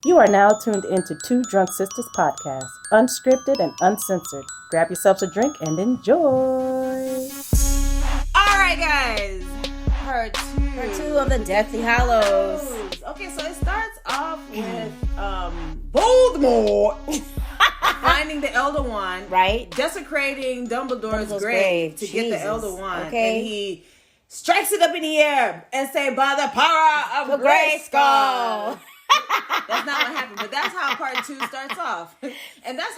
You are now tuned into Two Drunk Sisters podcast, unscripted and uncensored. Grab yourselves a drink and enjoy. All right, guys. Part two of the Deathly Hallows. Okay, so it starts off with Voldemort finding the Elder Wand, right? Desecrating Dumbledore's grave to get the Elder Wand, okay. And he strikes it up in the air and say, "By the power of Grayskull." That's not what happened, but that's how part two starts off, and that's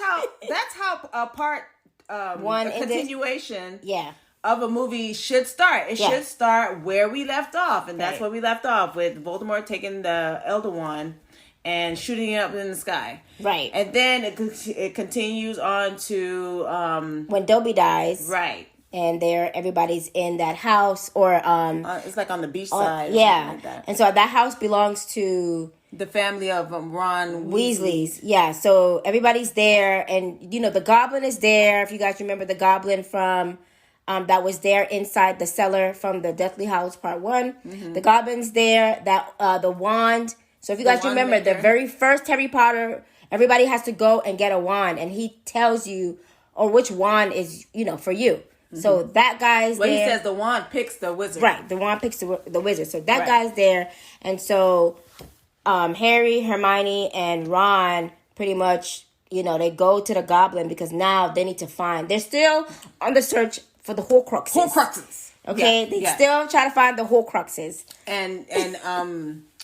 how part one a continuation, of a movie should start. It should start where we left off, and that's where we left off with Voldemort taking the Elder Wand and shooting it up in the sky, right? And then it continues on to when Dobby dies, right? And everybody's in that house, or it's like on the beach side, like that. And so that house belongs to the family of Ron Weasley's. Yeah, so everybody's there, and the goblin is there. If you guys remember the goblin from that was there inside the cellar from the Deathly Hallows Part 1. Mm-hmm. The goblin's there. That the wand. So if you guys remember the very first Harry Potter, everybody has to go and get a wand, and he tells you which wand is for you. Mm-hmm. So that guy's there. He says the wand picks the wizard. Right, the wand picks the wizard. So that guy's there, and so Harry, Hermione, and Ron pretty much, they go to the goblin because now they need to find. They're still on the search for the Horcruxes. Okay, they still try to find the Horcruxes. And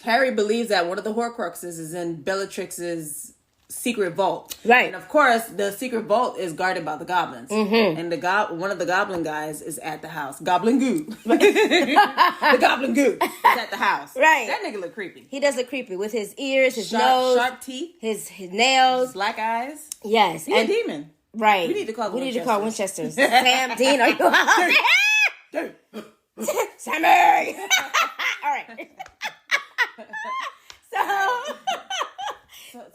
Harry believes that one of the Horcruxes is in Bellatrix's secret vault. Right. And of course, the secret vault is guarded by the goblins. Mm-hmm. And one of the goblin guys is at the house. Goblin Goo. The Goblin Goo is at the house. Right. That nigga look creepy. He does look creepy with his ears, his nose, sharp teeth, his nails, his black eyes. Yes. He's a demon. Right. We need to call Winchesters. Sam, Dean, are you out there? Sammy! All right.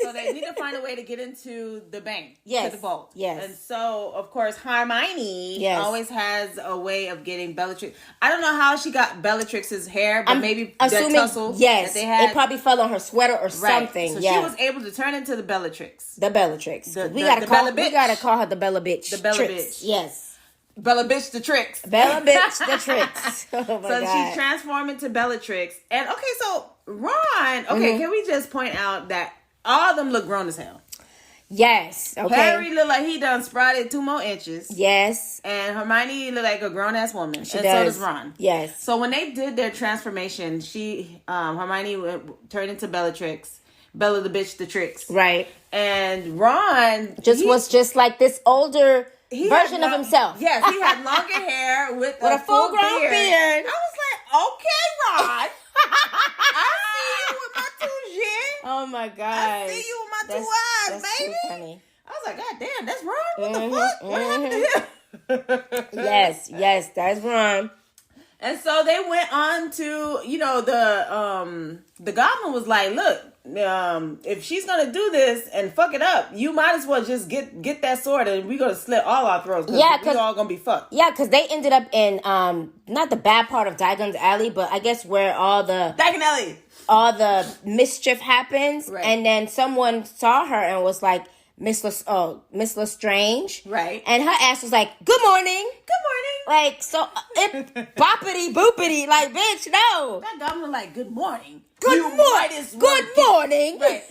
So they need to find a way to get into the bank, to the vault. Yes. And so, of course, Hermione always has a way of getting Bellatrix. I don't know how she got Bellatrix's hair, but maybe assuming, the tussle that they had. It probably fell on her sweater or something. So she was able to turn into the Bellatrix. We gotta call her the Bella Bitch. The Bella Tricks. Bitch. Yes. Bella Bitch the Tricks. Bella Bitch the Tricks. Oh my God. She transformed into Bellatrix. And so Ron, can we just point out that all of them look grown as hell? Yes. Okay. Harry look like he done sprouted 2 more inches. Yes. And Hermione look like a grown ass woman. So does Ron. Yes. So when they did their transformation, Hermione turned into Bellatrix. Bella the Bitch the Tricks. Right. And Ron was just like this older version of himself. Yes, he had longer hair with a full-grown beard. I was like, okay, Ron. I see you with my 2 shit. Oh my God. I see you with my 2 eyes, that's baby. Too funny. I was like, God damn, that's Ron? What the fuck? What happened to him? Yes, that's Ron. And so they went on to, the goblin was like, look, if she's gonna do this and fuck it up, you might as well just get that sword and we're gonna slit all our throats. Cause we're all gonna be fucked. Yeah, because they ended up in not the bad part of Diagon's Alley, but I guess where all the Diagon Alley, all the mischief happens, right. And then someone saw her and was like, Miss Lestrange, right? And her ass was like, "Good morning, like so, it boppity boopity, like bitch, no." That goblin like, "Good morning, good morning." Right.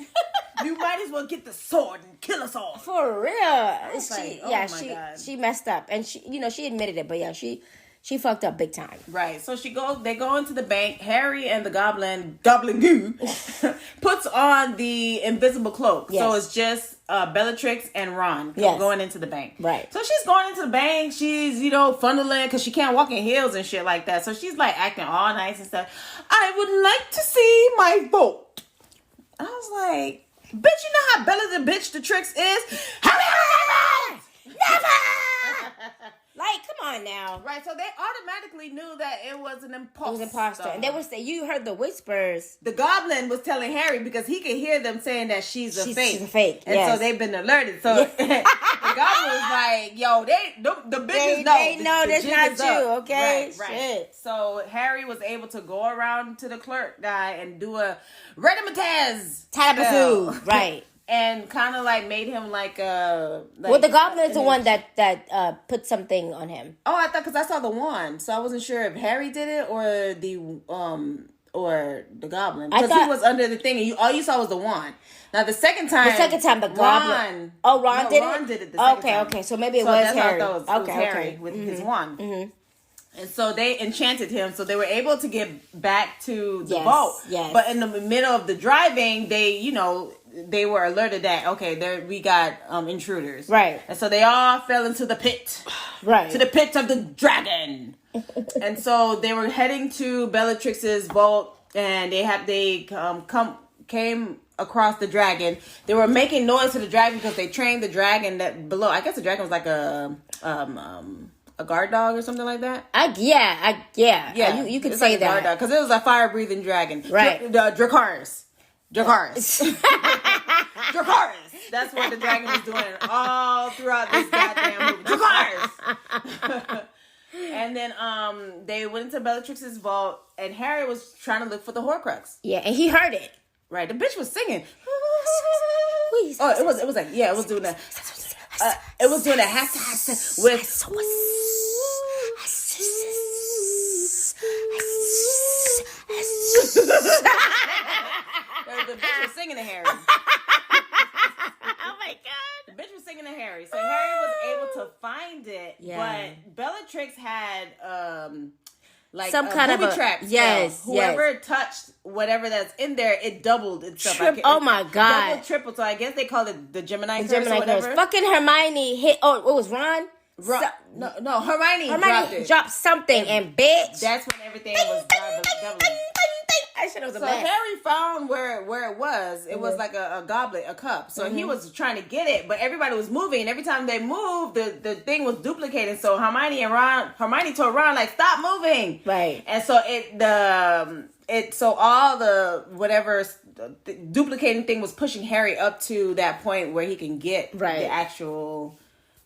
You might as well get the sword and kill us all. For real. She messed up, and she admitted it, but yeah, she fucked up big time. Right. So they go into the bank. Harry and the Goblin Goo, puts on the invisible cloak. Yes. So it's just Bellatrix and Ron going into the bank. Right. So she's going into the bank. She's, funneling because she can't walk in heels and shit like that. So she's like acting all nice and stuff. I would like to see my vote. I was like, bitch, you know how Bella the Bitch the Tricks is? Never! Like, come on now. Right, so they automatically knew that it was an imposter. It was an imposter. And you heard the whispers. The goblin was telling Harry because he could hear them saying that she's a fake. She's a fake, And so they've been alerted. So the the goblin was like, "Yo, the bitches know. They know that's not true, okay? Right. Shit. So Harry was able to go around to the clerk guy and do a Redematez Tabasoo, right? And kind of like made him like well, the goblin is the one that put something on him. Oh, I thought because I saw the wand, so I wasn't sure if Harry did it or the goblin, because he was under the thing and all you saw was the wand. Now the second time the goblin. Ron did it. Ron did it the second time. Okay. So maybe it was Harry. It was Harry with his wand. Mm-hmm. And so they enchanted him, so they were able to get back to the vault. Yes. But in the middle of the driving, they were alerted that, okay, we got intruders. Right. And so they all fell into the pit. Right. To the pit of the dragon. And so they were heading to Bellatrix's vault, and they came across the dragon. They were making noise to the dragon because they trained the dragon that below. I guess the dragon was like a guard dog or something like that. Yeah. You could say that because it was a fire breathing dragon. Right. Dracarys. Dracarys. That's what the dragon was doing all throughout this goddamn movie. Dracarys. And then they went into Bellatrix's vault, and Harry was trying to look for the Horcrux. Yeah, and he heard it. Right, the bitch was singing. It was doing that. It was doing that with. The bitch was singing to Harry. Oh my god. The bitch was singing to Harry. So Harry was able to find it. Yeah. But Bellatrix had like some kind of a trap. Yes. Whoever touched whatever that's in there, it doubled itself. Oh my god. Double, triple. So I guess they call it the Gemini curse or curse. whatever. Fucking Hermione hit. Oh, it was Ron. No, Hermione dropped something, and bitch. That's when everything was doubling. So Harry found where it was. It was like a goblet, a cup. So he was trying to get it, but everybody was moving. And every time they moved, the thing was duplicating. So Hermione told Ron, like, stop moving. Right. And so so all the whatever duplicating thing was pushing Harry up to that point where he can get the actual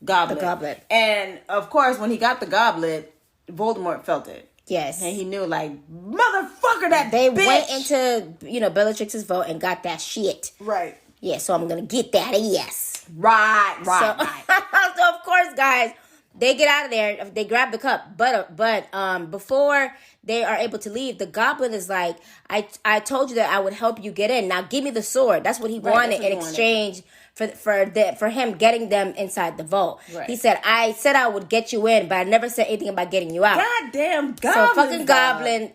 goblet. The goblet. And of course, when he got the goblet, Voldemort felt it. Yes. And he knew, like, motherfucker, that they bitch. went into, Bellatrix's vote and got that shit. Right. Yeah, so I'm going to get that ass. Right. So, of course, guys, they get out of there. They grab the cup. But before they are able to leave, the goblin is like, I told you that I would help you get in. Now, give me the sword. That's what he wanted in exchange for him getting them inside the vault. Right. He said, I said I would get you in, but I never said anything about getting you out. Goddamn goblin. So fucking goblin,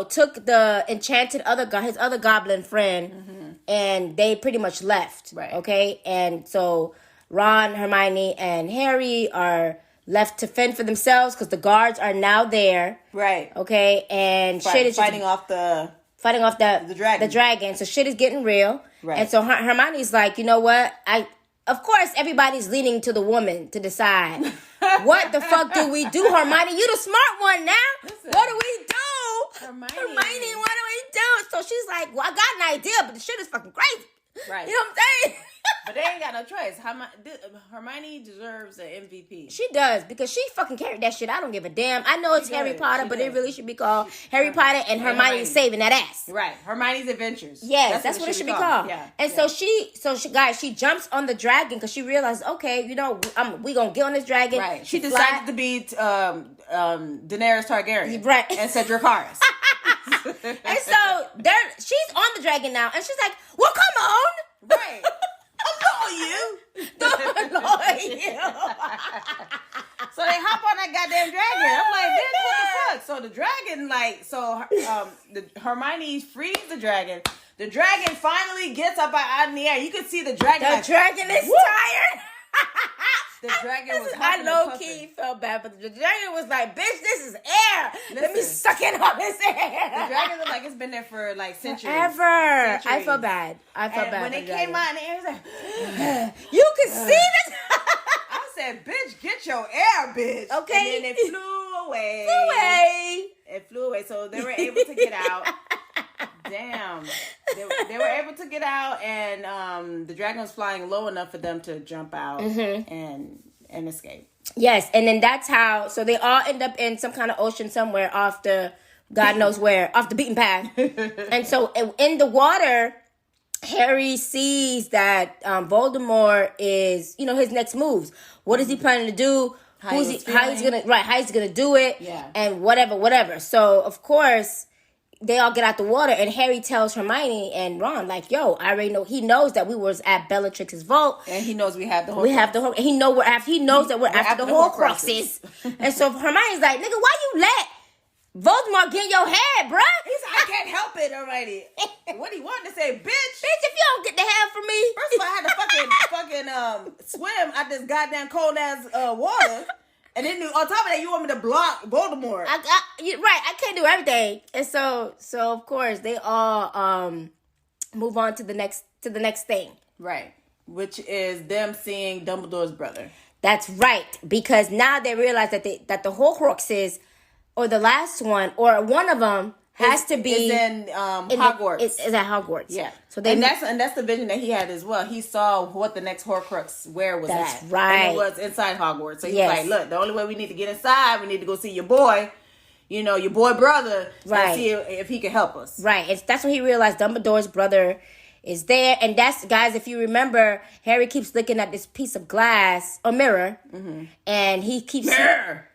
took the enchanted his other goblin friend, and they pretty much left. Right. Okay? And so Ron, Hermione, and Harry are left to fend for themselves because the guards are now there. Right. Okay? And shit is fighting off the dragon. So shit is getting real. Right. And so Hermione's like, you know what? Of course, everybody's leaning to the woman to decide. What the fuck do we do, Hermione? You the smart one now. Listen, what do we do? Hermione, what do we do? So she's like, well, I got an idea, but the shit is fucking crazy. Right. You know what I'm saying? But they ain't got no choice. Hermione deserves an MVP. She does, because she fucking carried that shit. I don't give a damn. I know it's Harry Potter, but it really should be called Harry Potter and Hermione saving that ass. Right. Hermione's Adventures. Yes, that's what it should be called. Yeah. And so she guys, she jumps on the dragon because she realized, okay, we gonna get on this dragon. Right. She decided to be Daenerys Targaryen. Right. And Cedric Harris. And so she's on the dragon now, and she's like, well, come on. Right. Annoy you. Don't annoy you. So they hop on that goddamn dragon. I'm like, bitch, what the fuck? So the dragon, Hermione frees the dragon. The dragon finally gets up out in the air. You can see the dragon. The dragon is tired. The dragon was I low-key felt bad, but the dragon was like, bitch, this is air. Let me suck in all this air. The dragon looked like it's been there for like centuries. Forever. I felt bad. When it came out in the air, it was like, you could see this. I said, bitch, get your air, bitch. Okay. And then it flew away. It flew away. So they were able to get out. Damn. they were able to get out, and the dragon was flying low enough for them to jump out and escape. Yes, and then that's how. So they all end up in some kind of ocean somewhere off the God knows where, off the beaten path. And so in the water, Harry sees that Voldemort is, his next moves. What is he planning to do? How he's gonna do it? Yeah. And whatever. So of course, they all get out the water, and Harry tells Hermione and Ron, like, "Yo, I already know." He knows that we was at Bellatrix's vault, and he knows we have the. And he knows that we're after the Horcruxes. And so Hermione's like, "Nigga, why you let Voldemort get in your head, bruh?" He's like, "I can't help it already." What he wanted to say, bitch. Bitch, if you don't get the head from me. First of all, I had to fucking swim out this goddamn cold ass water. And then on top of that, you want me to block Voldemort. I can't do everything. And so of course they all move on to the next thing. Right. Which is them seeing Dumbledore's brother. That's right. Because now they realize that the Horcruxes, or the last one, or one of them, has to be in Hogwarts. It's at Hogwarts. Yeah. So that's the vision that he had as well. He saw what the next Horcrux where was that's at. Right. And it was inside Hogwarts. So he's like, look, the only way we need to get inside, we need to go see your boy, your boy brother, right, and see if he can help us. Right. That's when he realized Dumbledore's brother is there. And that's, guys, if you remember, Harry keeps looking at this piece of glass or mirror, and he keeps mirror.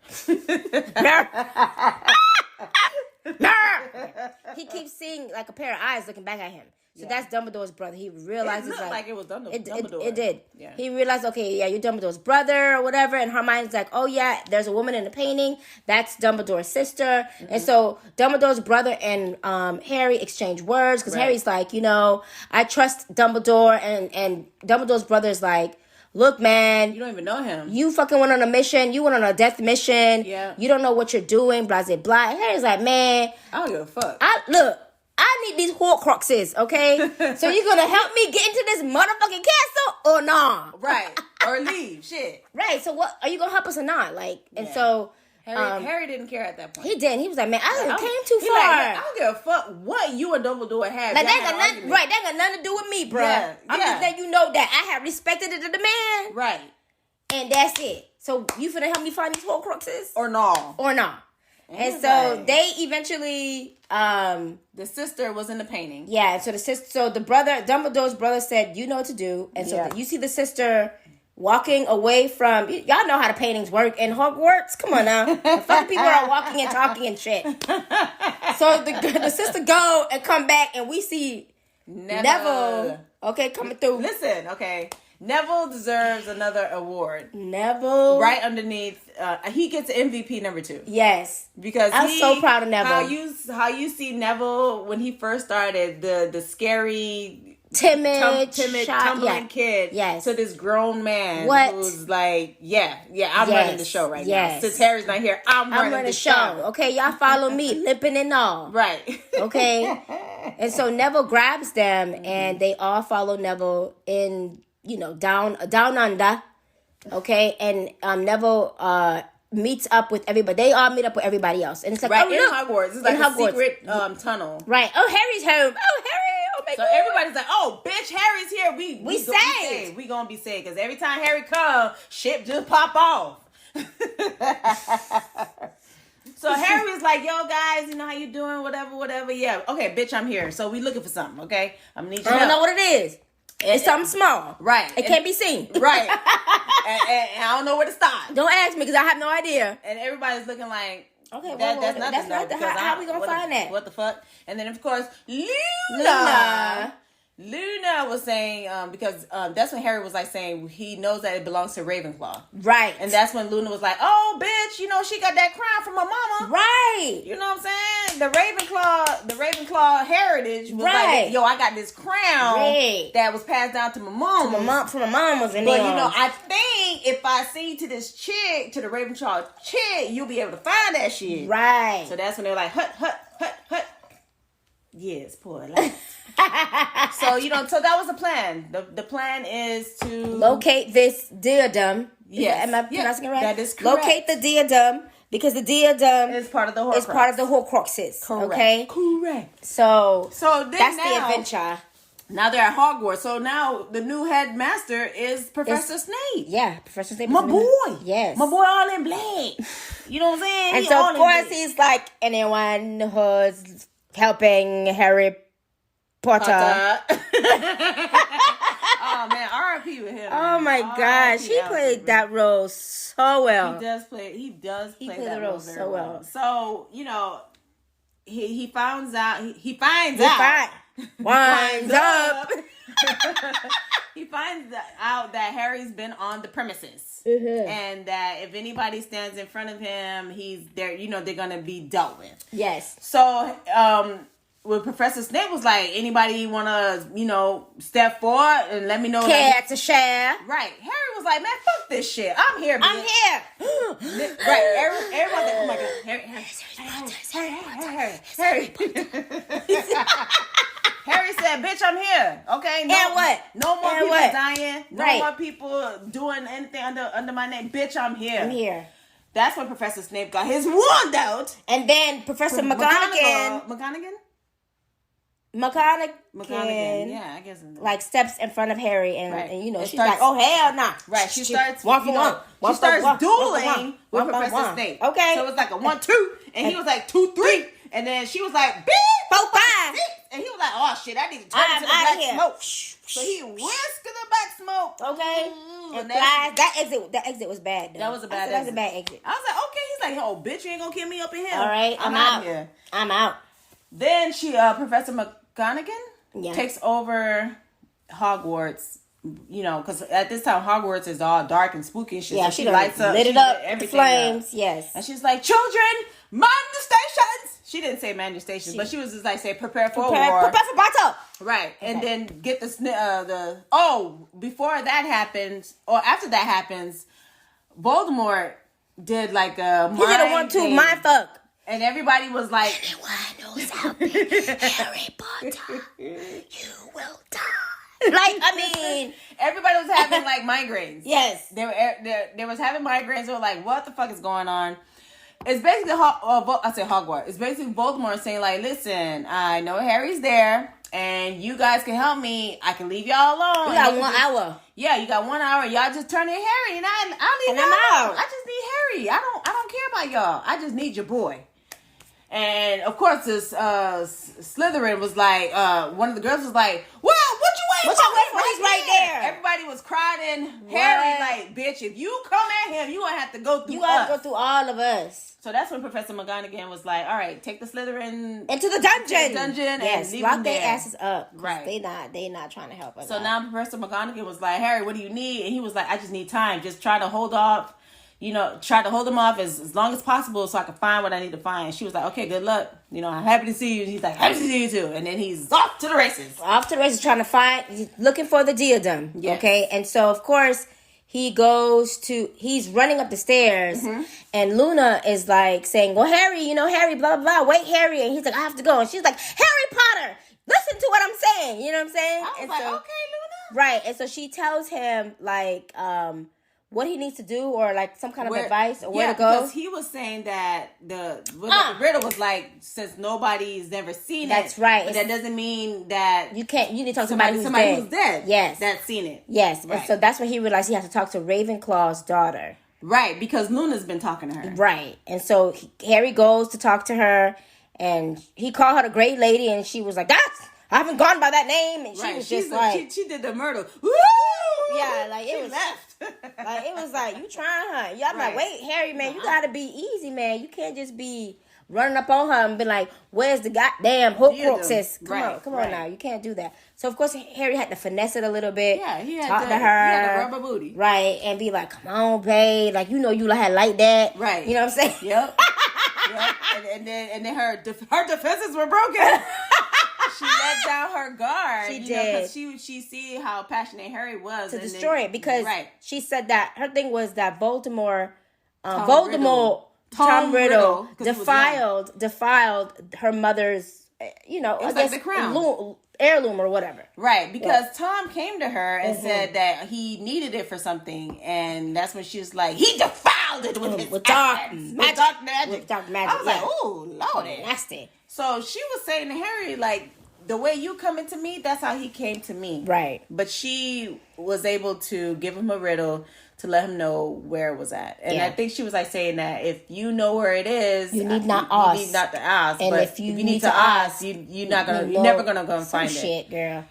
He keeps seeing like a pair of eyes looking back at him. So that's Dumbledore's brother. He realizes it looked like it was Dumbledore. It did. Yeah. He realized, okay, yeah, you're Dumbledore's brother or whatever. And Hermione's like, oh yeah, there's a woman in the painting. That's Dumbledore's sister. And so Dumbledore's brother and Harry exchange words because Harry's like, I trust Dumbledore, and Dumbledore's brother's like, look, man. You don't even know him. You fucking went on a mission. You went on a death mission. Yeah. You don't know what you're doing, blah, blah, blah. And Harry's like, man. I don't give a fuck. I need these Horcruxes, okay? So you're going to help me get into this motherfucking castle or nah? Right. Or leave. Shit. Right. So what, are you going to help us or not? So... Harry didn't care at that point. He didn't. He was like, man, I came too far. Like, I don't give a fuck what you and Dumbledore had. Like, that got nothing to do with me, bro. Yeah, I'm just letting you know that I have respected the man. Right. And that's it. So you finna help me find these Horcruxes? Or no. And so they eventually, the sister was in the painting. Yeah. So the brother, Dumbledore's brother said, you know what to do. And so you see the sister walking away from, y'all know how the paintings work in Hogwarts. Come on now. The fucking people are walking and talking and shit. So the sister go and come back, and we see Neville, coming through. Listen, okay. Neville deserves another award. Neville. Right underneath, he gets MVP number 2. Yes. Because I'm so proud of Neville. How you see Neville when he first started, the scary... timid, tumbling kid to this grown man who's like, I'm running the show right now. Since Harry's not here, I'm running the show. Okay, y'all follow me, limping and all. Right. Okay. And so Neville grabs them, and they all follow Neville in, down under. Okay, and Neville meets up with everybody. They all meet up with everybody else, and it's like, in Hogwarts. It's like a secret tunnel. Right. Oh, Harry's home. Oh, Harry. Oh my God. So everybody's like, oh, bitch, Harry's here. We saved. We gonna be saved because every time Harry comes, shit just pop off. So Harry's like, yo, guys, how you doing? Whatever. Yeah. Okay, bitch, I'm here. So we looking for something. Okay, I'm gonna need you. I don't know what it is. It's something small. Right. It can't be seen. Right. and I don't know where to start. Don't ask me because I have no idea. And everybody's looking like, okay, that's nothing. How we going to find that? What the fuck? And then, of course, Luna was saying, because that's when Harry was like saying he knows that it belongs to Ravenclaw. Right. And that's when Luna was like, oh, bitch, she got that crown from my mama. Right. You know what I'm saying? The Ravenclaw heritage was like, yo, I got this crown that was passed down to my mom. From my mama's. But, I think if I sing to this chick, to the Ravenclaw chick, you'll be able to find that shit. Right. So that's when they're like, hut. Yes, poor life. So that was the plan. The plan is to locate this diadem. Yes. Am I pronouncing it right? That is correct. Locate the diadem Because the diadem is part of the Horcrux. Is part of the Horcruxes. Correct. Okay? Correct. So then that's now, the adventure. Now they're at Hogwarts. So now the new headmaster is Professor Snape. Yeah, Professor Snape. My boy. Yes. My boy all in black. You know what I'm saying? And so, of course, he's like, anyone who's helping Harry Potter. Oh, man. R.I.P. with him. Oh, my gosh. He played that role so well. He does play that role very so well. So, you know, he finds out. He finds out that Harry's been on the premises, and that if anybody stands in front of him, he's there. You know, they're gonna be dealt with. Yes. So, when Professor Snape was like, anybody wanna, you know, step forward and let me know. Care to share? Right. Harry was like, man, fuck this shit. I'm here, bitch. I'm here. Right. Everyone's like, oh my god, Harry. Harry said, bitch, I'm here. Okay? And what? No more people dying. No Right. more people doing anything under my name. Bitch, I'm here. I'm here. That's when Professor Snape got his wand out. And then Professor McGonagall. McGonagall. Yeah, I guess. Like steps in front of Harry and you know, she's starts, like, oh hell nah. Right. She starts one for one. She starts dueling with Professor Snape. Okay. So it's like a 1-2, and he was like 2-3, and then she was like 4-5, and he was like, oh shit, I need to turn to the black smoke. So he whisked to the black smoke. Okay. And that exit was bad though. That was a bad exit. That was a bad exit. I was like, okay. He's like, oh bitch, you ain't gonna kill me up in here. All right, I'm out here. I'm out. Then Professor McGonagall takes over Hogwarts, you know, because at this time Hogwarts is all dark and spooky and shit. Yeah, so she lights up, lit it up, everything flames, up. yes. And she's like, children, mind the stations. She didn't say man your stations, but she was just like, say, prepare for war. Prepare for battle. Right, okay. And then get before that happens, or after that happens, Voldemort did like a he did a 1-2 mind fuck. And everybody was like, everyone knows how big Harry Potter, you will die. Like, I mean, everybody was having like migraines. Yes. They was having migraines. They were like, what the fuck is going on? It's basically, I say Hogwarts. It's basically Voldemort saying like, listen, I know Harry's there and you guys can help me. I can leave y'all alone. You got 1 hour. Yeah, you got 1 hour. Y'all just turn in Harry and I'm out. I just need Harry. I don't care about y'all. I just need your boy. And of course, this Slytherin was like, one of the girls was like, "Well, what you waiting for? He's right there." Everybody was crying. Harry, like, bitch, if you come at him, you gonna have to go through. You gotta go through all of us. So that's when Professor McGonagall was like, "All right, take the Slytherin into the dungeon. Yes, and lock their asses up. Right, they not trying to help us. So now Professor McGonagall was like, Harry, what do you need? And he was like, I just need time. Just try to hold off. You know, try to hold him off as long as possible so I can find what I need to find. And she was like, okay, good luck. You know, I'm happy to see you. And he's like, happy to see you too. And then he's off to the races. Trying to find, looking for the diadem. Yes. Okay. And so, of course, he's running up the stairs and Luna is like saying, well, Harry, Harry, blah, blah, blah. Wait, Harry. And he's like, I have to go. And she's like, Harry Potter, listen to what I'm saying. You know what I'm saying? I was like, okay, Luna. Right. And so she tells him, like, what he needs to do or like some kind of advice or where to go. Because he was saying that the riddle was like, since nobody's never seen that's right. But that doesn't mean that you need to talk to somebody who's dead. Yes. That's seen it. Yes. Right. And so that's when he realized he has to talk to Ravenclaw's daughter. Right, because Luna's been talking to her. Right. And so Harry goes to talk to her and he called her the Great Lady and she was like, I haven't gone by that name. And she was just like... She did the murder. Woo! Yeah, like it was... left. Like, it was like, you trying her. Y'all like, wait, Harry, man, you gotta be easy, man. You can't just be running up on her and be like, where's the goddamn Horcruxes? Come on now. You can't do that. So, of course, Harry had to finesse it a little bit. Yeah, he had talk to her. He had a rubber booty. Right, and be like, come on, babe. Like, you had like that. Right. You know what I'm saying? Yep. Yep. And then her defenses were broken. She let down her guard. She did. Because she see how passionate Harry was. To destroy it. Because she said that her thing was that Tom Riddle defiled her mother's, it was like the crown. Heirloom or whatever. Right. Because Tom came to her and said that he needed it for something. And that's when she was like, he defiled defiled it with dark essence, magic. with dark magic. With dark magic, I was yeah. like, ooh, lordy. Nasty. So she was saying to Harry, like, the way you come into me, that's how he came to me. Right. But she was able to give him a riddle to let him know where it was at. And I think she was like saying that if you know where it is, you need not ask. You need not to ask. And but if you need to ask, you're never gonna go and find shit, girl.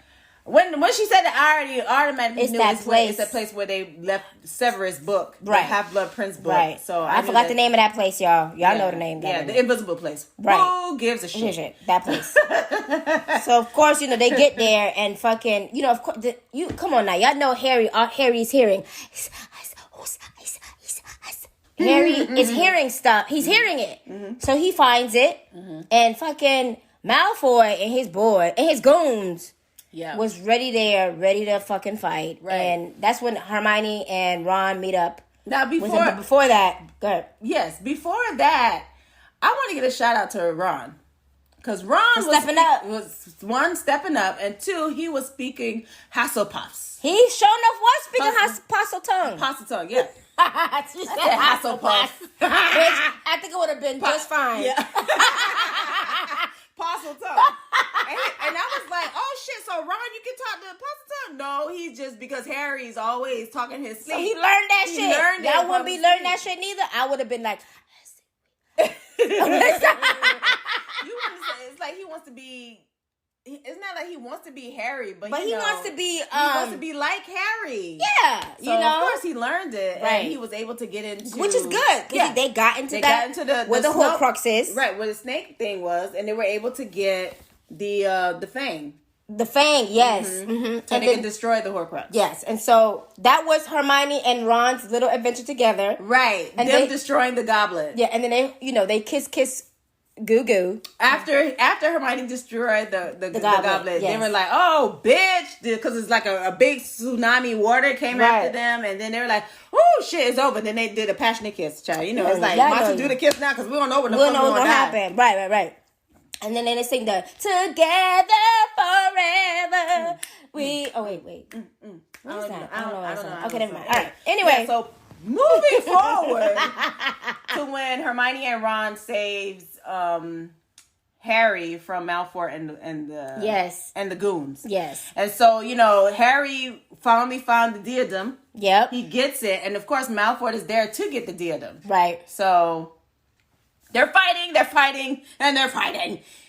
When she said that, I already automatically It's knew that place. It's that place where they left Severus' book, right? The Half-Blood Prince book. Right. So I forgot the name of that place, y'all. Y'all know the name. Yeah, the invisible place. Right. Who gives a shit? That place. So of course, they get there and fucking, of course, come on now, y'all know Harry's hearing. Harry is hearing stuff. He's hearing it. Mm-hmm. So he finds it, and fucking Malfoy and his goons. Yeah, was ready to fucking fight. Right. And that's when Hermione and Ron meet up. Now, before that, go ahead. Yes, before that, I want to get a shout out to Ron. Because Ron was stepping up, and two, he was speaking Hasselpuffs. He sure enough was speaking Hasseltongue. Hasseltongue, yeah. She said Hasselpuff. Which I think it would have been just fine. Yeah. Parseltongue. And I was like, oh shit, so Ron, you can talk to Parseltongue? No, he's just because Harry's always talking his sleep. So he learned that shit. Y'all wouldn't be learning that shit neither. I would have been like, you wouldn't say, it's like he wants to be. It's not like he wants to be Harry, but he wants to be. He wants to be like Harry. Yeah, so of course he learned it, right? And he was able to get into, which is good. Yeah, they got into the where the Horcrux is, right? Where the snake thing was, and they were able to get the Fang. The Fang, yes. Mm-hmm. Mm-hmm. So they can destroy the Horcrux. Yes, and so that was Hermione and Ron's little adventure together, right? And them destroying the goblet. Yeah, and then they kiss. Goo goo. After Hermione destroyed the goblet, yes. They were like, "Oh, bitch!" Because it's like a big tsunami water came after them, and then they were like, "Oh shit, it's over." Then they did a passionate kiss, child. It's like, might as well do the kiss now because we don't know what the fuck gonna happen. Right. And then they sing the "Together Forever." Wait. What is that? I don't know. Okay, never mind. All right. Anyway, yeah, so moving forward to when Hermione and Ron saves Harry from Malfoy and the goons. Yes. And so, Harry finally found the diadem. Yep. He gets it, and of course Malfoy is there to get the diadem. Right. So they're fighting.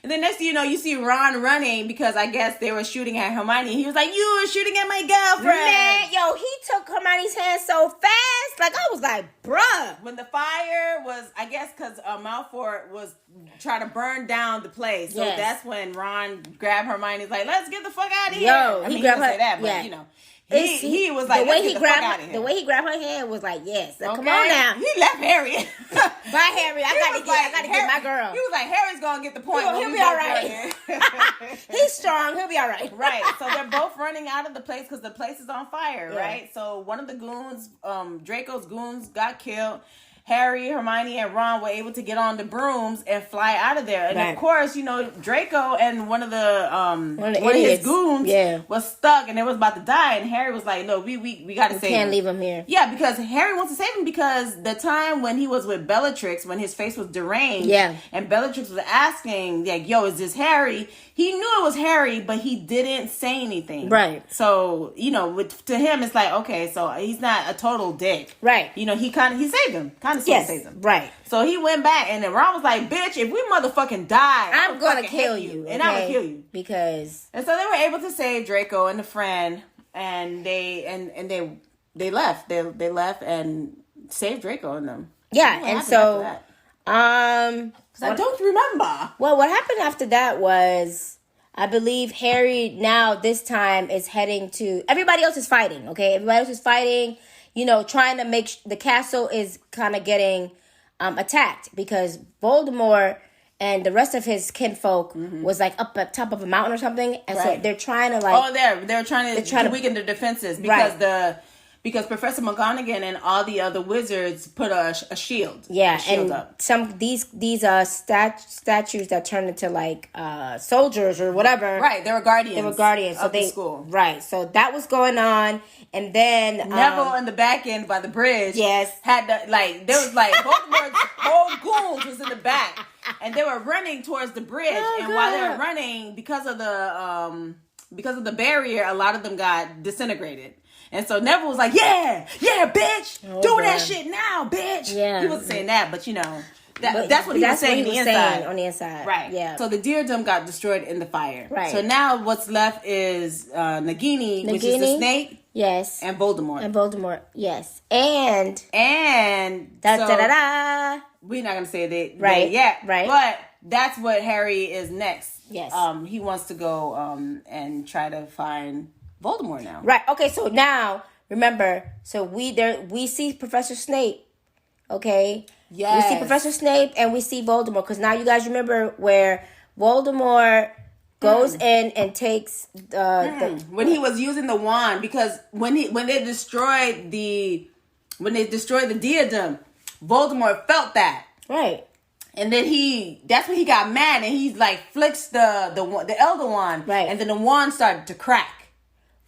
And then next thing you know, you see Ron running because I guess they were shooting at Hermione. He was like, "You were shooting at my girlfriend." Man, he took Hermione's hand so fast. Like, I was like, bruh. When the fire was, I guess because Malfoy was trying to burn down the place. So that's when Ron grabbed Hermione. He's like, "Let's get the fuck out of here." He grabbed her. Say that, but he was like, the way he grabbed her hand was like, yes. Like, come on now. He left Harry. Bye, Harry. I gotta get my girl. He was like, Harry's gonna get the point. He'll be all right. He's strong. He'll be all right. Right. So they're both running out of the place because the place is on fire. Yeah. Right. So one of the goons, Draco's goons, got killed. Harry, Hermione, and Ron were able to get on the brooms and fly out of there. And of course, Draco and one of his goons was stuck and they was about to die. And Harry was like, "No, we got to save him. Can't leave him here." Yeah, because Harry wants to save him because the time when he was with Bellatrix, when his face was deranged, and Bellatrix was asking, like, "Yo, is this Harry?" He knew it was Harry, but he didn't say anything. Right. So, to him, it's like, okay, so he's not a total dick. Right. He saved him. Kind of saved him. Right. So he went back, and then Ron was like, "Bitch, if we motherfucking die, I'm going to kill you. And I'm going to kill you." And so they were able to save Draco and the friend, and they left. They left and saved Draco and them. Yeah, and so... Because I don't remember. Well, what happened after that was, I believe Harry now this time is heading to... Everybody else is fighting, okay? Everybody else is fighting, trying to make... The castle is kind of getting attacked because Voldemort and the rest of his kinfolk was like up at top of a mountain or something. And so they're trying to like... Oh, they're trying to weaken the defenses because because Professor McGonagall and all the other wizards put a shield. Yeah, a shield and up. some these statues that turn into like soldiers or whatever. Right, they were guardians. They were guardians of the school. Right, so that was going on, and then Neville in the back end by the bridge. Yes, had the, like there was like Voldemort's whole goons was in the back, and they were running towards the bridge. While they were running, because of the barrier, a lot of them got disintegrated. And so Neville was like, yeah, bitch, that shit now, bitch. Yeah. He wasn't saying that, but that's what he was saying on the inside. Right. Yeah. So the Deerdom got destroyed in the fire. Right. So now what's left is Nagini, which is the snake. Yes. And Voldemort. Yes. And we're not gonna say that right yet. Right. But that's what Harry is next. Yes. He wants to go and try to find Voldemort now. Right. Okay. So now remember, so we see Professor Snape. Okay. Yes. We see Professor Snape and we see Voldemort, because now you guys remember where Voldemort goes in and takes when he was using the wand, because when they destroyed the Diadem, Voldemort felt that. Right. And then that's when he got mad, and he like flicks the Elder Wand. Right. And then the wand started to crack.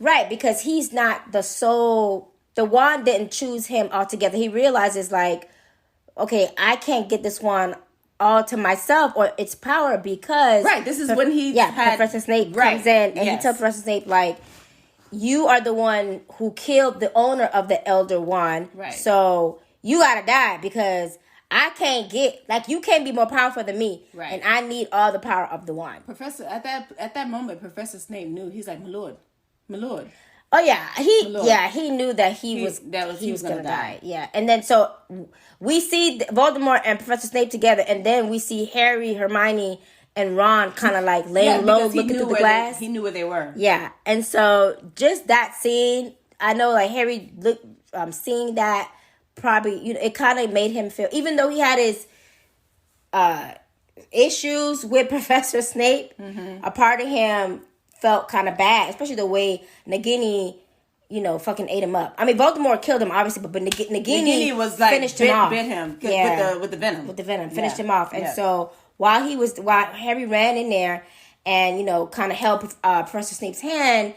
Right, because he's not the soul. The wand didn't choose him altogether. He realizes, like, okay, I can't get this wand all to myself or its power, because... Right, this is when Professor Snape comes in, and he tells Professor Snape, like, you are the one who killed the owner of the Elder Wand. Right. So you gotta die, because I can't get... Like, you can't be more powerful than me. Right. And I need all the power of the wand. Professor, at that moment, Professor Snape knew. He's like, my lord. Oh yeah, he knew that he was gonna die. Yeah, and then so we see Voldemort and Professor Snape together, and then we see Harry, Hermione, and Ron kind of like laying low, looking through the glass. He knew where they were. Yeah, and so just that scene, I know, like Harry seeing that probably, it kind of made him feel, even though he had his issues with Professor Snape, a part of him felt kind of bad, especially the way Nagini, fucking ate him up. I mean, Voldemort killed him, obviously, but Nagini was like, finished him off. Bit him with the venom. With the venom, finished him off. And so while Harry ran in there and, kind of held Professor Snape's hand,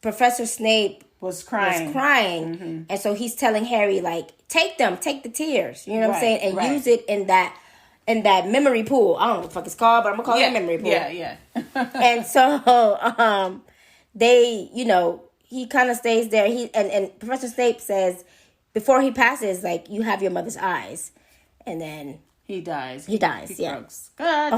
Professor Snape was crying. Mm-hmm. And so he's telling Harry, like, take the tears, you know what I'm saying? And use it in that memory pool. I don't know what the fuck it's called, but I'm gonna call it a memory pool. Yeah. And so they, he kind of stays there. And Professor Snape says, before he passes, like, you have your mother's eyes. And then he dies. He God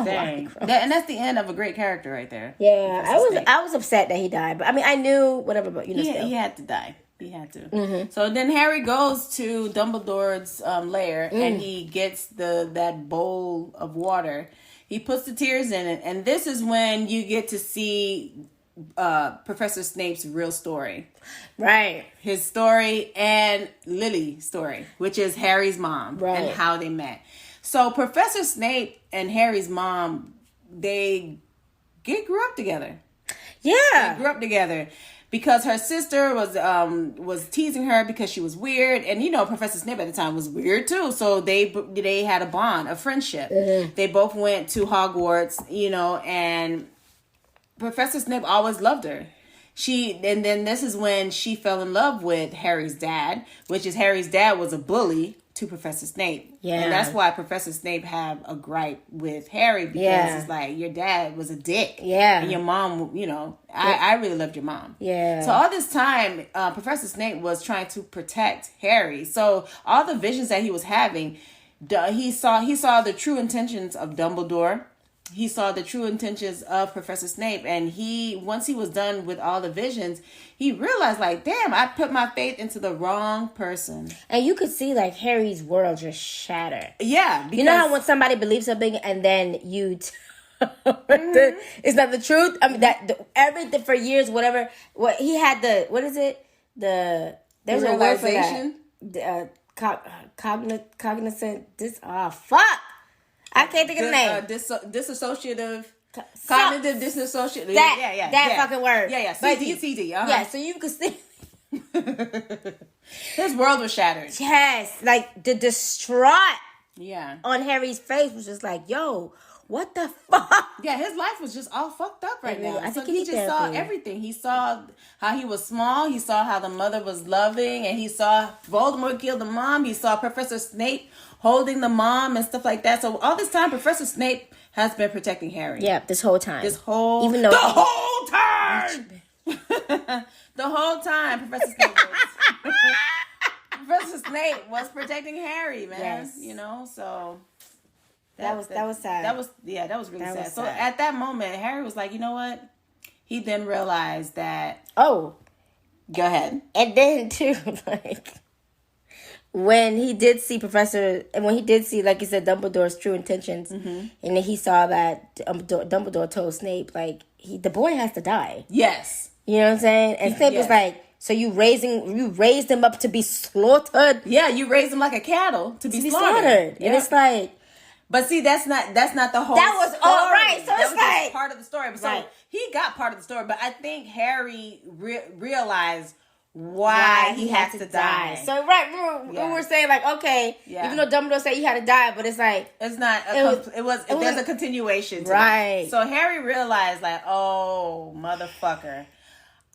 dang. And that's the end of a great character right there. Yeah, I was upset that he died, but I mean, I knew whatever, but still. He had to die. He had to. Mm-hmm. So then Harry goes to Dumbledore's lair, and he gets that bowl of water. He puts the tears in it, and this is when you get to see Professor Snape's real story. Right. His story and Lily's story, which is Harry's mom, right, and how they met. So Professor Snape and Harry's mom, they grew up together. Yeah. They grew up together. Because her sister was teasing her because she was weird, and Professor Snape at the time was weird too. So they had a bond, a friendship. Mm-hmm. They both went to Hogwarts, and Professor Snape always loved her. And then this is when she fell in love with Harry's dad, Harry's dad was a bully to Professor Snape. Yeah. And that's why Professor Snape had a gripe with Harry, because it's like, your dad was a dick. Yeah. And your mom, I really loved your mom. Yeah. So all this time, Professor Snape was trying to protect Harry. So all the visions that he was having, he saw the true intentions of Dumbledore. He saw the true intentions of Professor Snape, and once he was done with all the visions, he realized, like, damn, I put my faith into the wrong person. And you could see, like, Harry's world just shatter. Yeah. You know how when somebody believes something and then you... it's not the truth? I mean, everything for years, whatever... he had there's a word for that. Cognizant... fuck! I can't think of the name. Dissociative, cognitive dissociative. That fucking word. Yeah. CD. Uh-huh. Yeah, so you could see. His world was shattered. Yes, like the distraught Yeah. on Harry's face was just like, yo, what the fuck? Yeah, his life was just all fucked up right now. I think he just saw everything. He saw how he was small. He saw how the mother was loving, and he saw Voldemort kill the mom. He saw Professor Snape holding the mom and stuff like that. So all this time, Professor Snape has been protecting Harry. Yeah, this whole time. Even though the whole time. The whole time, Professor Snape was Professor Snape was protecting Harry, man. Yes. You know, so. That was sad. That was really sad. So sad. at that moment, Harry was like, you know what? He then realized that. Oh, go ahead. And then too, like when he did see like you said, Dumbledore's true intentions, and then he saw that Dumbledore told Snape like the boy has to die. Yes. You know what I'm saying? And Snape was like, so you raised him up to be slaughtered? Yeah, you raised him like a cattle to be slaughtered. Yeah. And it's like. But see, that's not the whole. That was story. all right. So that it's was like just part of the story. So right. He got part of the story, but I think Harry realized why he had to die. So we were saying like, okay, even though Dumbledore said he had to die, but it's like it's not. There's a continuation. To right. That. So Harry realized like, oh motherfucker,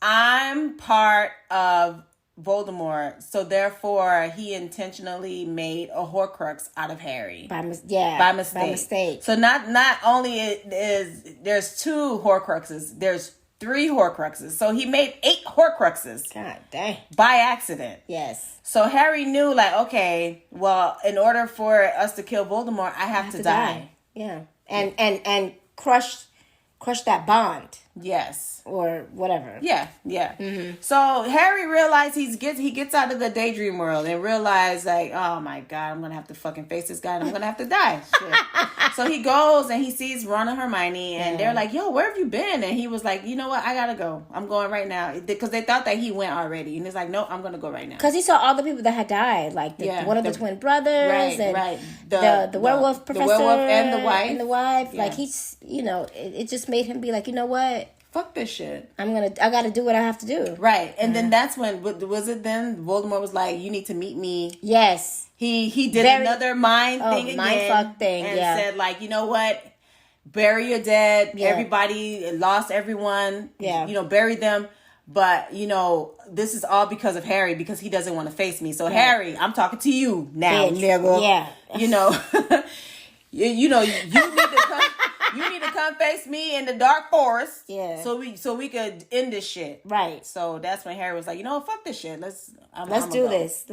I'm part of Voldemort, so therefore he intentionally made a Horcrux out of Harry by mistake. So not only there's 2 Horcruxes, there's 3 Horcruxes. So he made 8 Horcruxes. God dang! By accident. Yes. So Harry knew like, okay, well, in order for us to kill Voldemort, I have to die. Yeah, and crush that bond. Yes. Or whatever. Yeah. Mm-hmm. So Harry realized he gets out of the daydream world and realized like, oh my God, I'm gonna have to fucking face this guy and I'm gonna have to die. Shit. So he goes and he sees Ron and Hermione and they're like, yo, where have you been? And he was like, you know what, I gotta go. I'm going right now because they thought that he went already and he's like, no, I'm gonna go right now. Because he saw all the people that had died, like one of the twin brothers, right. The werewolf professor, the werewolf and the wife. Yeah. Like he's, it just made him be like, you know what. Fuck this shit. I gotta do what I have to do. Right. And then that's when, was it then Voldemort was like, you need to meet me. Yes. He did another mind thing again. Mind fuck thing, and said like, you know what? Bury your dead. Yeah. Everybody lost everyone. Yeah. Bury them. But, this is all because of Harry because he doesn't want to face me. So Harry, I'm talking to you now, nigga. Yeah. You need to come face me in the dark forest. Yeah. So we could end this shit. Right. So that's when Harry was like, fuck this shit. Let's do this.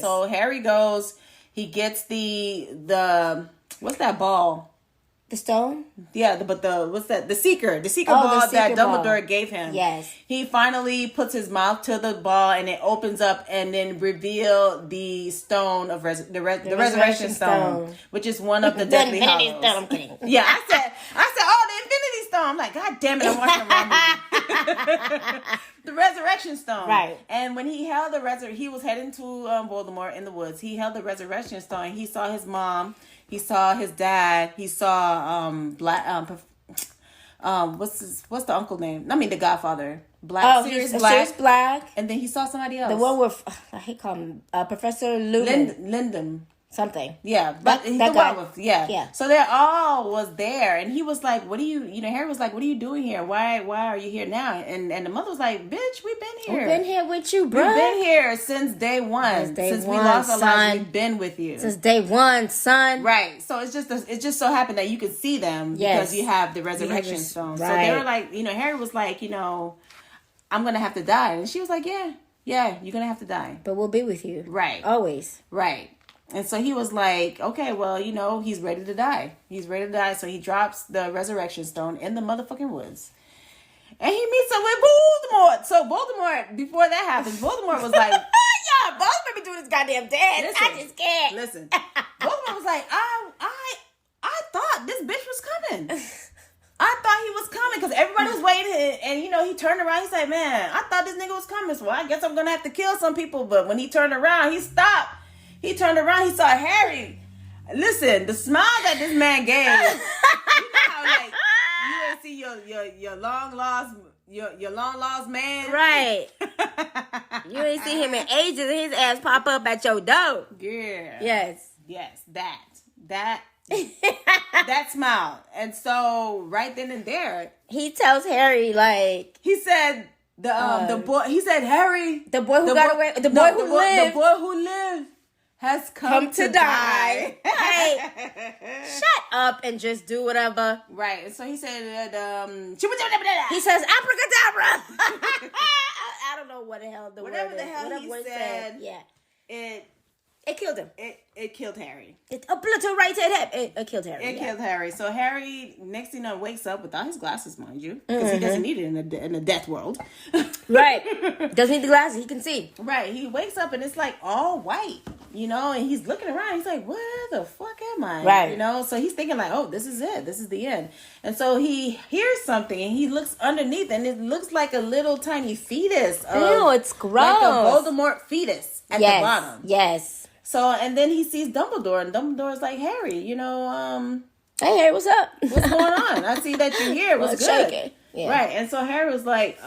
So Harry goes. He gets the what's that ball? The stone? Yeah, what's that? The Seeker ball that Dumbledore gave him. Yes. He finally puts his mouth to the ball and it opens up and then reveal the stone of the Resurrection Stone, which is one of the Deathly Hallows. I'm kidding. Yeah, I said, oh, the Infinity Stone. I'm like, God damn it, I'm watching the wrong movie. The Resurrection Stone. Right. And when he held he was heading to Voldemort in the woods. He held the Resurrection Stone. He saw his mom. He saw his dad. He saw what's the uncle name? I mean the Godfather. Sirius Black. And then he saw somebody else. The one with I hate call him Professor Linden. Something. Yeah. That guy. Yeah. So they all was there and he was like, what are you Harry was like, what are you doing here? Why are you here now? And the mother was like, bitch, we've been here. We've been here with you, bro. We've been here since day one. Since we lost our lives, we've been with you. Since day one, son. Right. So it just so happened that you could see them because you have the Resurrection Stone. Right. So they were like, Harry was like, I'm going to have to die. And she was like, yeah, you're going to have to die. But we'll be with you. Right. Always. Right. And so he was like, okay, well, he's ready to die. He's ready to die. So he drops the Resurrection Stone in the motherfucking woods. And he meets up with Voldemort. So Voldemort, before that happens, Voldemort was like, yeah, Voldemort be doing this goddamn dance. I just can't. Listen. Voldemort was like, I thought this bitch was coming. I thought he was coming because everybody was waiting. And, he turned around. He said, man, I thought this nigga was coming. So I guess I'm going to have to kill some people. But when he turned around, he stopped. He turned around, he saw Harry. Listen, the smile that this man gave. How you ain't see your long lost man. Right. You ain't seen him in ages, and his ass pop up at your door. Yeah. Yes. Yes, that smile. And so right then and there, he tells Harry like he said the boy. He said Harry, the boy who got away, the boy who lived has come to die. Right. Shut up and just do whatever. Right. And so he said he says abracadabra. I don't know what the hell whatever the hell he said. Yeah. It killed him. It killed Harry. It obliterated him. It killed Harry. It killed Harry. So Harry, next thing you know, wakes up without his glasses, mind you, because he doesn't need it in the death world. Right. Doesn't need the glasses. He can see. Right. He wakes up and it's like all white, and he's looking around. He's like, where the fuck am I? Right. So he's thinking like, oh, this is it. This is the end. And so he hears something and he looks underneath and it looks like a little tiny fetus. Ew, it's gross. Like a Voldemort fetus at the bottom. Yes. So, and then he sees Dumbledore, and Dumbledore's like, Harry, hey, Harry, what's up? What's going on? I see that you're here. What's good? Shaking. Yeah. Right. And so Harry was like,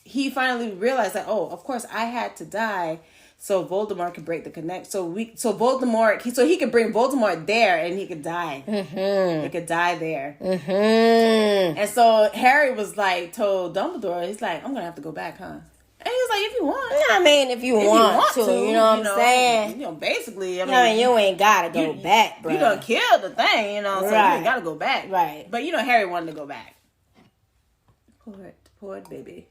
he finally realized that, oh, of course I had to die so Voldemort could break the connect. So he could bring Voldemort there and he could die. Mm-hmm. He could die there. Mm-hmm. And so Harry was like, told Dumbledore, he's like, I'm going to have to go back, huh? And he was like, if you want. I mean, if you want to, you know what I'm saying? Basically, you ain't got to go back, bro. You done killed the thing, so you ain't got to go back. Right. But, Harry wanted to go back. Poor baby.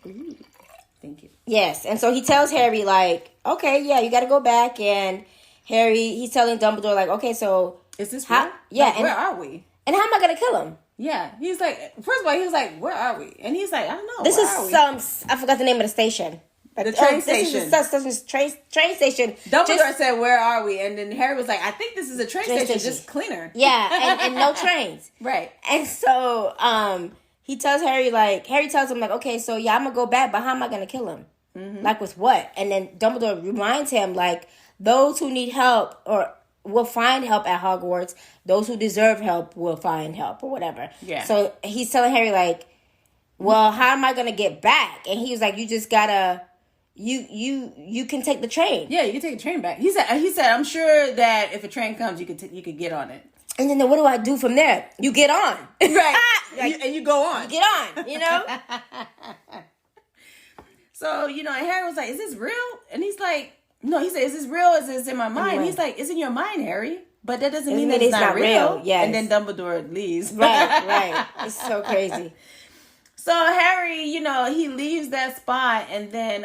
Ooh, thank you. Yes, and so he tells Harry, like, okay, yeah, you got to go back, and Harry, he's telling Dumbledore, like, okay, so... Is this real? Yeah. Like, where are we? And how am I going to kill him? Yeah, he's like, first of all, he was like, where are we? And he's like, I don't know. This is I forgot the name of the station. The train station. This is train station. Dumbledore said, where are we? And then Harry was like, I think this is a train station, just cleaner. Yeah, and no trains. Right. And so he tells Harry, Harry tells him, okay, so yeah, I'm going to go back, but how am I going to kill him? Mm-hmm. Like, with what? And then Dumbledore reminds him, those who need help will find help at Hogwarts. Those who deserve help will find help or whatever. Yeah. So he's telling Harry, well, how am I going to get back? And he was like, you just got to... You can take the train. Yeah, you can take the train back. He said, I'm sure that if a train comes, you could get on it. And then what do I do from there? You get on. Right. And you go on. You get on, So, and Harry was like, is this real? And he's like, no, he said, is this real? Is this in my mind? He's like, it's in your mind, Harry. But that doesn't mean that it's not real. Yes. And then Dumbledore leaves. Right. It's so crazy. So Harry, he leaves that spot, and then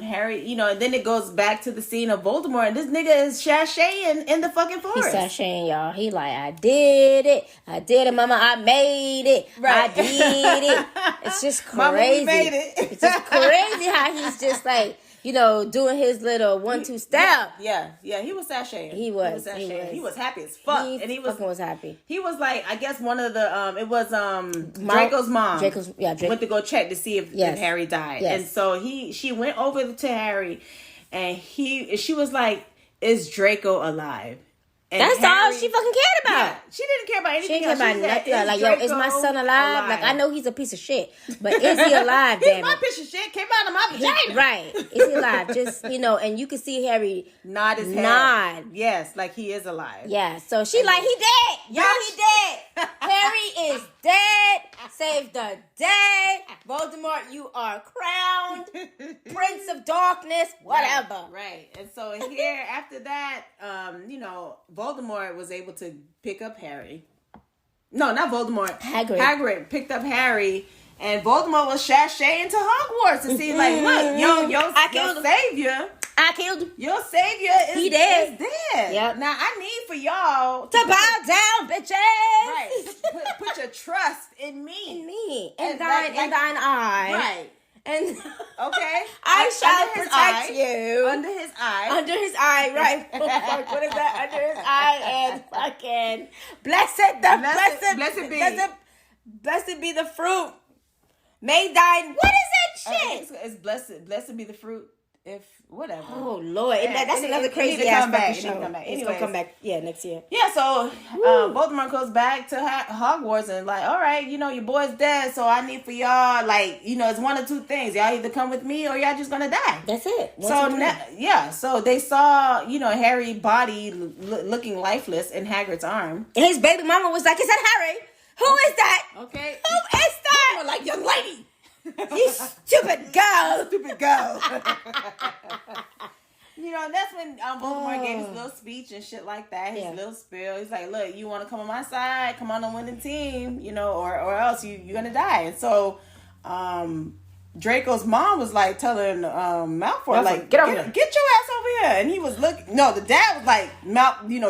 Harry, and then it goes back to the scene of Voldemort, and this nigga is sashaying in the fucking forest. He's sashaying, y'all. He like, I did it, mama, I made it. Right. I did it. It's just crazy. Mama, we made it. It's just crazy how he's just like, doing his little 1-2 step. Yeah, he was sashaying. He was happy as fuck. And he was happy. He was like, I guess one of the, it was Draco's mom. Draco went to go check to see if Harry died. Yes. And so she went over to Harry, and she was like, is Draco alive? And that's all she fucking cared about. Yeah, she didn't care about anything. She didn't care about nothing. Is my son alive? Like, I know he's a piece of shit, but is he alive? He's my piece of shit. Came out of my vagina. Right? Is he alive? Just and you can see Harry nod his head. Yes, like he is alive. Yeah. So she he dead. Yo, he dead. Harry is dead. Save the day. Voldemort, you are crowned Prince of Darkness. Whatever. Right. And so here after that, Voldemort was able to pick up Harry. No, not Voldemort. Hagrid picked up Harry, and Voldemort was sashaying to Hogwarts to see, look, your savior. I killed him. Your savior is dead. Yep. Now I need for y'all to bow down, bitches. Right. Put your trust in me. In me. And thine eye. Right. And okay, I shall protect you. Under his eye. Under his eye, right? What is that? Under his eye, and fucking blessed be the fruit. May thine. What is that shit? It's blessed be the fruit. whatever. Oh Lord, Yeah, that's another it crazy need to ass come back. fucking It need to show. come back. It's gonna come Anyways. back, next year. Yeah, so Voldemort goes back to Hogwarts and like, all right, your boy's dead, so I need for y'all, like, it's one of two things. Y'all either come with me or y'all just gonna die. That's it. So they saw, Harry body looking lifeless in Hagrid's arm. And his baby mama was like, "Is that Harry? Who is that? Okay. Who is that?" Voldemort like, young lady. You stupid girl. Stupid girl. That's when Voldemort gave his little speech and shit like that. His little spiel. He's like, look, you want to come on my side? Come on the winning team, or else you're going to die. And so Draco's mom was like telling Malfoy, like, get your ass over here. And he was looking. No, the dad was like,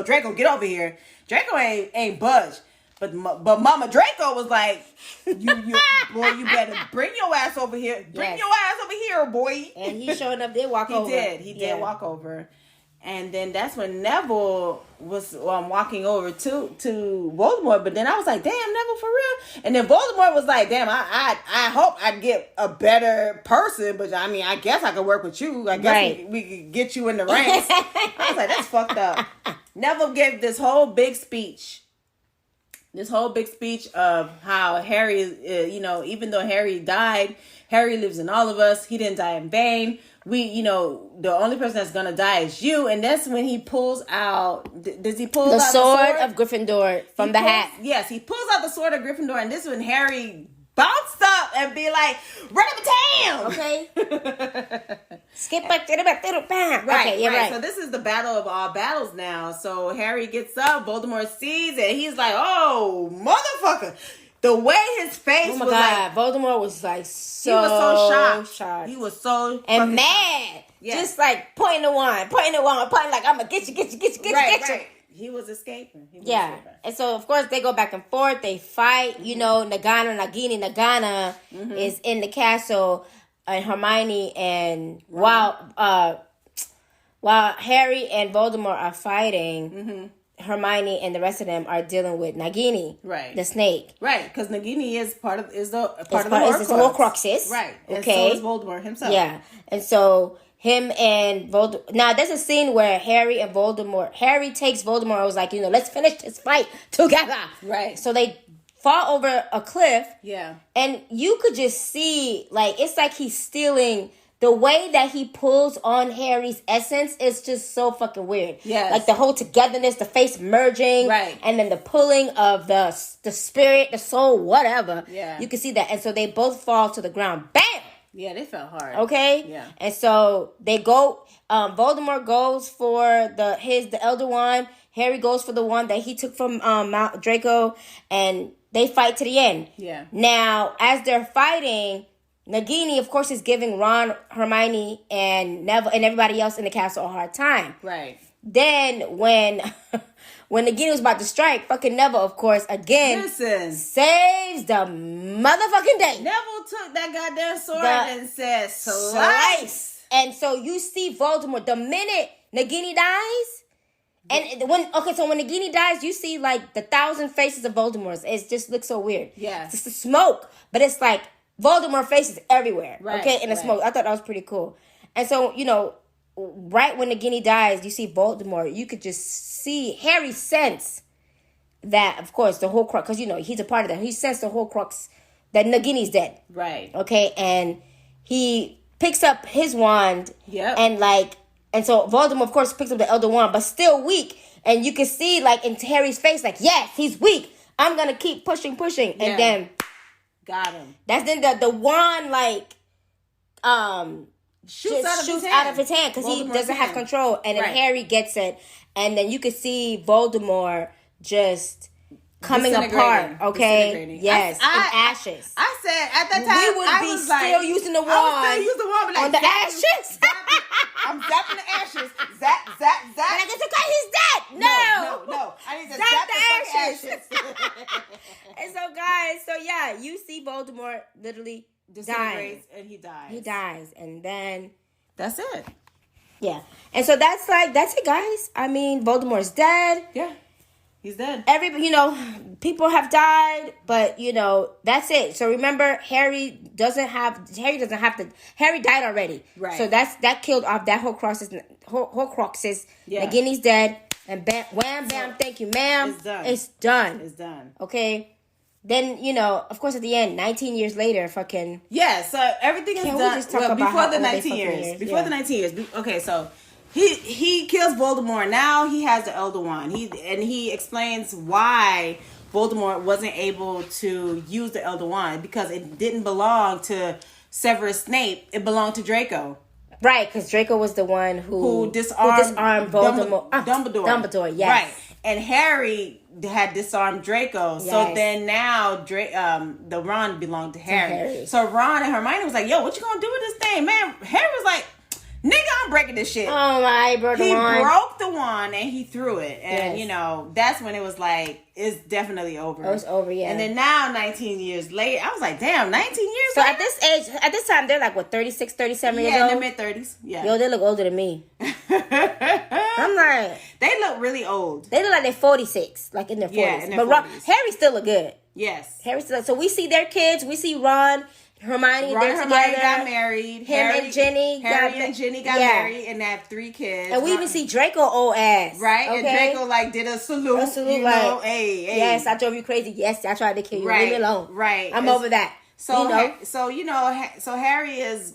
Draco, get over here. Draco ain't budged. But Mama Draco was like, boy, you better bring your ass over here. Bring your ass over here, boy. And he showing up, did walk over. He did walk over. And then that's when Neville was walking over to Voldemort. But then I was like, damn, Neville, for real? And then Voldemort was like, damn, I hope I'd get a better person. But I mean, I guess I could work with you. I guess we could get you in the ranks. I was like, that's fucked up. Neville gave this whole big speech. Of how Harry, even though Harry died, Harry lives in all of us. He didn't die in vain. We, the only person that's going to die is you. And that's when he pulls out, does he pull out the sword of Gryffindor from the hat? Yes, he pulls out the sword of Gryffindor. And this is when Harry bounced up and be like, run up a town. Okay. Skip back to the back. Right, okay, right. So this is the battle of all battles now. So Harry gets up, Voldemort sees it. He's like, oh, motherfucker. The way his face was like. Voldemort was like he was so shocked. He was so and mad. Yes. Just like pointing the wand, pointing like, I'm going to get you. Right. He was escaping. And so, of course, they go back and forth. They fight. Nagini is in the castle. And Hermione and while Harry and Voldemort are fighting, Hermione and the rest of them are dealing with Nagini, the snake, because Nagini is part of the Horcruxes, right? Okay, and so is Voldemort himself, and so him and Voldemort. Now there's a scene where Harry takes Voldemort. I was like, let's finish this fight together, right? So they fall over a cliff. Yeah. And you could just see, it's like he's stealing. The way that he pulls on Harry's essence is just so fucking weird. Yeah. Like the whole togetherness, the face merging. Right. And then the pulling of the spirit, the soul, whatever. Yeah. You can see that. And so they both fall to the ground. Bam! Yeah, they fell hard. Okay? Yeah. And so they go, Voldemort goes for the Elder Wand. Harry goes for the one that he took from Mount Draco. And they fight to the end. Yeah. Now, as they're fighting, Nagini, of course, is giving Ron, Hermione, and Neville, and everybody else in the castle a hard time. Right. Then, when Nagini was about to strike, fucking Neville, of course, again, saves the motherfucking day. Neville took that goddamn sword and said, slice. And so you see Voldemort, the minute Nagini dies, and when Nagini dies, you see the 1,000 faces of Voldemort. It just looks so weird. Yeah. It's the smoke, but it's like Voldemort faces everywhere. Right, okay, in the smoke. I thought that was pretty cool. And so, right when Nagini dies, you see Voldemort. You could just see Harry sense that, of course, the whole crux, because, he's a part of that. He sensed the whole crux that Nagini's dead. Right. Okay, and he picks up his wand. Yep. And so Voldemort, of course, picks up the Elder Wand, but still weak. And you can see, in Harry's face, yes, he's weak. I'm going to keep pushing. Yeah. And then... Got him. That's then the wand, shoots out of his hand because he doesn't have control. And then Harry gets it. And then you can see Voldemort just... coming apart, okay? Yes, in ashes. I said at that time we would be still using the wand. I would still use the wand on the ashes. I'm zapping the ashes. Zap. But I guess okay, he's dead. No. I need to zap the ashes. And so, guys, you see Voldemort literally disintegrates and he dies. He dies, and then that's it. Yeah, and so that's it, guys. I mean, Voldemort's dead. Yeah. He's dead. People have died, but that's it. So remember, Harry died already. Right. So that killed off that Horcruxes. Yeah. Nagini's dead, and wham, bam, thank you, ma'am. It's done. It's done. Okay. Then of course, at the end, 19 years later, fucking so everything is Can't done. we just talk about before how the old they 19 fucking years. is? Before Yeah. the 19 years. Okay, so he kills Voldemort. Now he has the Elder Wand. He explains why Voldemort wasn't able to use the Elder Wand, because it didn't belong to Severus Snape. It belonged to Draco. right, because Draco was the one who disarmed Voldemort. Dumbledore. Yes. Right. And Harry had disarmed Draco. Yes. So then now the Ron belonged to Harry. Harry. So Ron and Hermione was like, yo, what you gonna do with this thing? Man, Harry was like, nigga, I'm breaking this shit. Oh my, bro. He broke the wand and he threw it. And, Yes. that's when it was like, it's definitely over. It was over, yeah. And then now, 19 years later, I was like, damn, 19 years So later? at this time, they're like, what, 36, 37 years Yeah, old? in their mid-30s. Yeah. Yo, they look older than me. I'm like, They look really old. they look like they're 46, like in their 40s. Yeah, in their but 40s. Harry still look good. Yes. So we see their kids. We see Ron, Hermione, Ron they're and Hermione together. got married. Him and Ginny got yeah. married, and they have 3 kids. And we even see Draco old ass. Right? Okay? And Draco did a salute. A salute, you like, know, hey. Yes, I drove you crazy. Yes, I tried to kill you. Right, Leave me alone. right. I'm over that. So so Harry is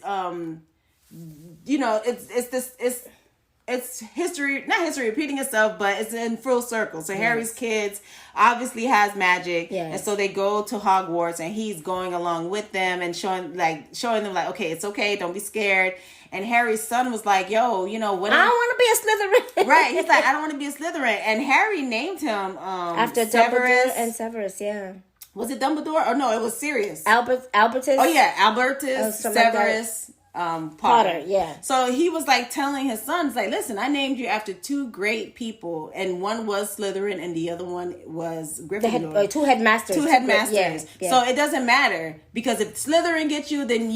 it's history, not history repeating itself, but it's in full circle. So Harry's kids obviously has magic, and so they go to Hogwarts, and he's going along with them and showing them like, okay, it's okay, don't be scared. And Harry's son was like, yo, what? I don't want to be a Slytherin. Right, he's like, I don't want to be a Slytherin. And Harry named him after Severus. Dumbledore and Severus, yeah. Was it Dumbledore? Or no, it was Sirius. Albertus. Oh yeah, Albertus, something like Severus, Potter. Potter, yeah. So he was like telling his sons, like, listen, I named you after 2 great people, and one was Slytherin and the other one was Gryffindor. 2 headmasters. 2 headmasters. Yeah. So it doesn't matter, because if Slytherin gets you, then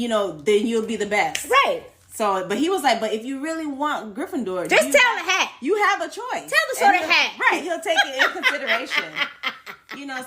then you'll be the best. Right. So, but he was like, but if you really want Gryffindor, just tell the hat. You have a choice. Tell the sort of hat. Right, he'll take it in consideration.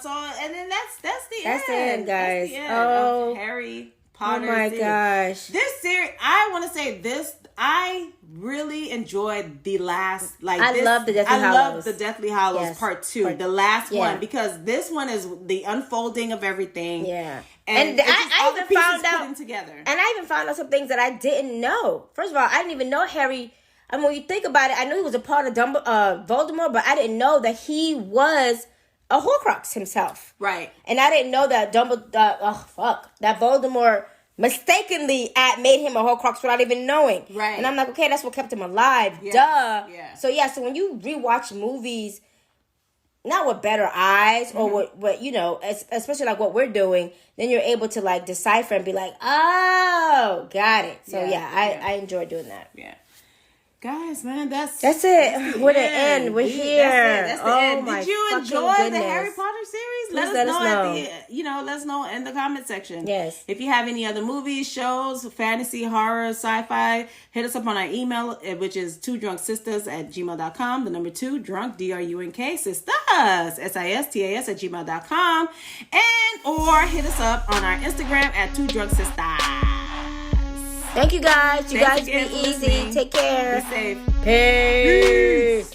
So, and then that's the end. That's the end, guys. That's the end of Harry Potter. Oh my series. gosh. This series, I want to say this, I really enjoyed the last, I love the Deathly Hallows. love the Deathly Hallows Yes. part 2, the last one, because this one is the unfolding of everything. Yeah. And I even found out put together. And I even found out some things that I didn't know. First of all, I didn't even know Harry. I mean, when you think about it, I knew he was a part of Voldemort, but I didn't know that he was a Horcrux himself. Right. And I didn't know that that Voldemort mistakenly made him a Horcrux without even knowing. Right. And I'm like, okay, that's what kept him alive. Yes. Duh. Yeah. So when you rewatch movies, not with better eyes or what especially like what we're doing, then you're able to like decipher and be like, oh, got it. So I enjoy doing that. Yeah. Guys, man, that's it. We're the end. We're here. That's the end. Did you enjoy the Harry Potter series? Let us know. Let us know in the comment section. Yes. If you have any other movies, shows, fantasy, horror, sci-fi, hit us up on our email, which is 2drunksistas@gmail.com. The number 2, drunk, DRUNK, sistas, SISTAS @gmail.com. Or hit us up on our Instagram at 2drunksistas. Thank you guys. You Thanks guys again be for easy. listening. Take care. Be safe. Peace.